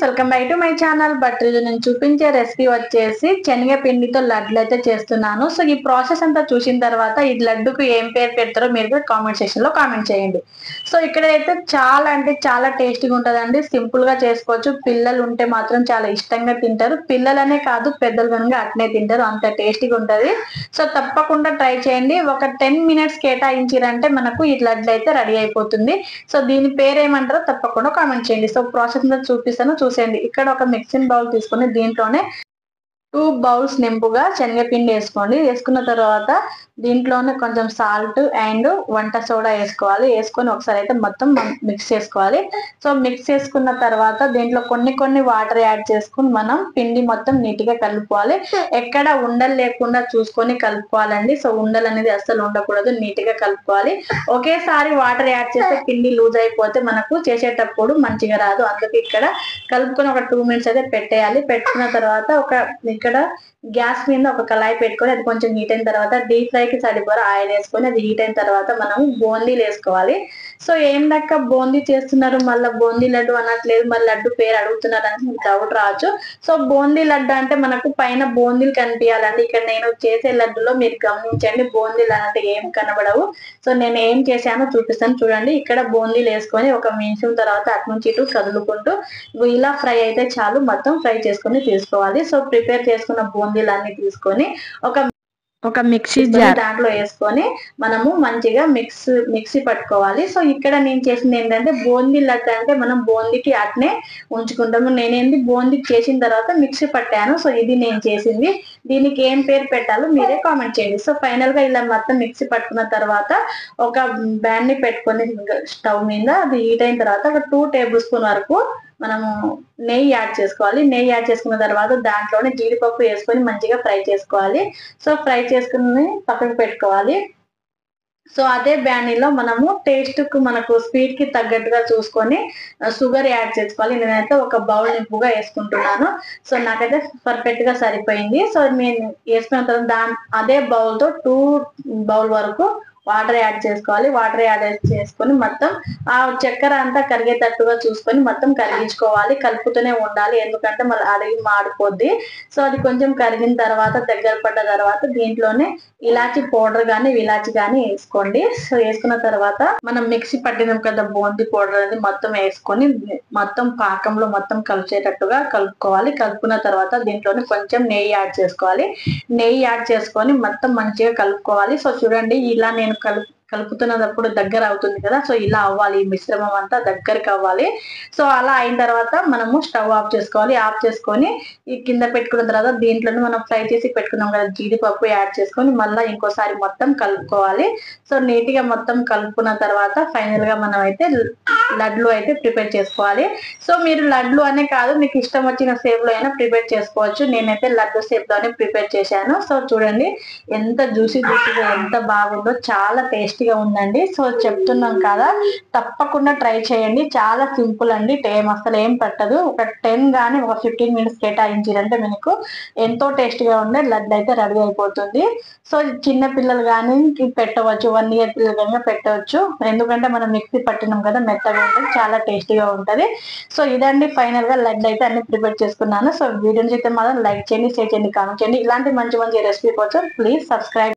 Welcome back to my channel. But ఇది నేను చూపించే రెసిపీ వచ్చేసి శనగపిండితో లడ్లు అయితే చేస్తున్నాను. సో ఈ ప్రాసెస్ అంతా చూసిన తర్వాత ఈ లడ్డుకు ఏం పేరు పెడతారో మీరు కామెంట్ సెక్షన్ లో కామెంట్ చేయండి. సో ఇక్కడైతే చాలా అంటే చాలా టేస్టీగా ఉంటదండి. సింపుల్ గా చేసుకోవచ్చు. పిల్లలు ఉంటే మాత్రం చాలా ఇష్టంగా తింటారు. పిల్లలనే కాదు పెద్దలు కనుక అట్నే తింటారు. అంత టేస్టీగా ఉంటది. సో తప్పకుండా ట్రై చేయండి. ఒక 10 minutes కేటాయించారంటే మనకు ఈ లడ్లు అయితే రెడీ అయిపోతుంది. సో దీని పేరు ఏమంటారో తప్పకుండా కామెంట్ చేయండి. సో ప్రాసెస్ చూపిస్తాను, చూసేయండి. ఇక్కడ ఒక మిక్సింగ్ బౌల్ తీసుకొని దీంట్లోనే 2 bowls నింపుగా శనగపిండి వేసుకోండి. వేసుకున్న తర్వాత దీంట్లోనే కొంచెం సాల్ట్ అండ్ వంట సోడా వేసుకోవాలి. వేసుకొని ఒకసారి అయితే మొత్తం మిక్స్ చేసుకోవాలి. సో మిక్స్ చేసుకున్న తర్వాత దీంట్లో కొన్ని వాటర్ యాడ్ చేసుకుని మనం పిండి మొత్తం నీట్ గా కలుపుకోవాలి. ఎక్కడ ఉండలు లేకుండా చూసుకొని కలుపుకోవాలండి. సో ఉండలు అనేది అస్సలు ఉండకూడదు, నీట్ గా కలుపుకోవాలి. ఒకేసారి వాటర్ యాడ్ చేస్తే పిండి లూజ్ అయిపోతే మనకు చేసేటప్పుడు మంచిగా రాదు. అందుకే ఇక్కడ కలుపుకొని ఒక 2 minutes అయితే పెట్టేయాలి. పెట్టుకున్న తర్వాత ఇక్కడ గ్యాస్ మీద ఒక కళాయి పెట్టుకొని అది కొంచెం హీట్ అయిన తర్వాత డీప్ ఫ్రై కి సరిపడా ఆయిల్ వేసుకొని అది హీట్ అయిన తర్వాత మనం బూందీలు వేసుకోవాలి. సో ఏం దక్క బూందీ చేస్తున్నారు, మళ్ళీ బూందీ లడ్డు అనట్లేదు, మళ్ళీ లడ్డు పేరు అడుగుతున్నారు అని మీకు డౌట్ రావచ్చు. సో బూందీ లడ్డు అంటే మనకు పైన బూందీలు కనిపించాలండి. ఇక్కడ నేను చేసే లడ్డులో మీరు గమనించండి, బూందీలు అంటే ఏం కనబడవు. సో నేను ఏం చేశానో చూపిస్తాను చూడండి. ఇక్కడ బూందీలు వేసుకొని ఒక నిమిషం తర్వాత అటు నుంచి ఇటు కదులుకుంటూ ఇలా ఫ్రై అయితే చాలు, మొత్తం ఫ్రై చేసుకొని తీసుకోవాలి. సో ప్రిపేర్ చేసుకున్న బూందీలన్నీ తీసుకొని ఒక మిక్సీ జార్ దాంట్లో వేసుకొని మనము మంచిగా మిక్సీ పట్టుకోవాలి. సో ఇక్కడ నేను చేసింది ఏంటంటే బూందీ లడ్డు అంటే మనం బూందీకి అట్నే ఉంచుకుంటాము. నేనేంది బూందీ చేసిన తర్వాత మిక్సీ పట్టాను. సో ఇది నేను చేసింది. దీనికి ఏం పేరు పెట్టాలో మీరే కామెంట్ చేయండి. సో ఫైనల్ గా ఇలా మొత్తం మిక్సీ పట్టుకున్న తర్వాత ఒక బ్యాన్ ని పెట్టుకొని స్టవ్ మీద అది హీట్ అయిన తర్వాత ఒక 2 tablespoons వరకు మనము నెయ్యి యాడ్ చేసుకోవాలి. నెయ్యి యాడ్ చేసుకున్న తర్వాత దాంట్లోనే జీడిపప్పు వేసుకొని మంచిగా ఫ్రై చేసుకోవాలి. సో ఫ్రై చేసుకుని పక్కకు పెట్టుకోవాలి. సో అదే బ్యానీలో మనము టేస్ట్ కు మనకు స్వీట్ కి తగ్గట్టుగా చూసుకొని షుగర్ యాడ్ చేసుకోవాలి. నేనైతే ఒక బౌల్ నింపుగా వేసుకుంటున్నాను. సో నాకైతే పర్ఫెక్ట్ గా సరిపోయింది. సో నేను వేసుకున్న తర్వాత అదే బౌల్ తో 2 bowls వరకు వాటర్ యాడ్ చేసుకోవాలి. వాటర్ యాడ్ చేసుకొని మొత్తం ఆ చక్కెర అంతా కరిగేటట్టుగా చూసుకొని మొత్తం కరిగించుకోవాలి. కలుపుతూనే ఉండాలి, ఎందుకంటే మళ్ళీ అడిగి మాడిపోద్ది. సో అది కొంచెం కరిగిన తర్వాత దగ్గర పడ్డ తర్వాత దీంట్లోనే ఇలాచి పౌడర్ గానీ ఇలాచి గానీ వేసుకోండి. సో వేసుకున్న తర్వాత మనం మిక్సీ పట్టినాం కదా బూందీ పౌడర్ అనేది మొత్తం వేసుకొని మొత్తం పాకంలో మొత్తం కలిసేటట్టుగా కలుపుకోవాలి. కలుపుకున్న తర్వాత దీంట్లోనే కొంచెం నెయ్యి యాడ్ చేసుకోవాలి. నెయ్యి యాడ్ చేసుకొని మొత్తం మంచిగా కలుపుకోవాలి. సో చూడండి, ఇలా నేను కలుపుతున్నప్పుడు దగ్గర అవుతుంది కదా. సో ఇలా అవ్వాలి, ఈ మిశ్రమం అంతా దగ్గరికి అవ్వాలి. సో అలా అయిన తర్వాత మనము స్టవ్ ఆఫ్ చేసుకోవాలి. ఆఫ్ చేసుకొని ఈ కింద పెట్టుకున్న తర్వాత దీంట్లోనే మనం ఫ్రై చేసి పెట్టుకున్నాం కదా జీడిపప్పు యాడ్ చేసుకొని మళ్ళీ ఇంకోసారి మొత్తం కలుపుకోవాలి. సో నీట్ గా మొత్తం కలుపుకున్న తర్వాత ఫైనల్ గా మనం అయితే లడ్లు అయితే ప్రిపేర్ చేసుకోవాలి. సో మీరు లడ్లు అనే కాదు, మీకు ఇష్టం వచ్చిన షేప్ లో అయినా ప్రిపేర్ చేసుకోవచ్చు. నేనైతే లడ్డు షేప్ లోనే ప్రిపేర్ చేశాను. సో చూడండి ఎంత జ్యూసీగా ఎంత బాగుందో, చాలా టేస్టీగా ఉందండి. సో చెప్తున్నాం కదా, తప్పకుండా ట్రై చేయండి. చాలా సింపుల్ అండి, టైం అసలు ఏం పట్టదు. ఒక 10 కానీ ఒక 15 minutes కేటాయించారంటే మీకు ఎంతో టేస్టీగా ఉండే లడ్డు అయితే రెడీ అయిపోతుంది. సో చిన్న పిల్లలు కానీ పెట్టవచ్చు, 1 year పిల్లలు కానీ పెట్టవచ్చు. ఎందుకంటే మనం మిక్సీ పట్టినాం కదా, మెత్తగా ఉంటుంది, చాలా టేస్టీగా ఉంటది. సో ఇదండి ఫైనల్ గా లడ్డు అయితే అన్ని ప్రిపేర్ చేసుకున్నాను. సో వీడియోని అయితే మాత్రం లైక్ చేయండి, షేర్ చేయండి, కామెంట్ చేయండి. ఇలాంటి మంచి రెసిపీ కోసం ప్లీజ్ సబ్స్క్రైబ్.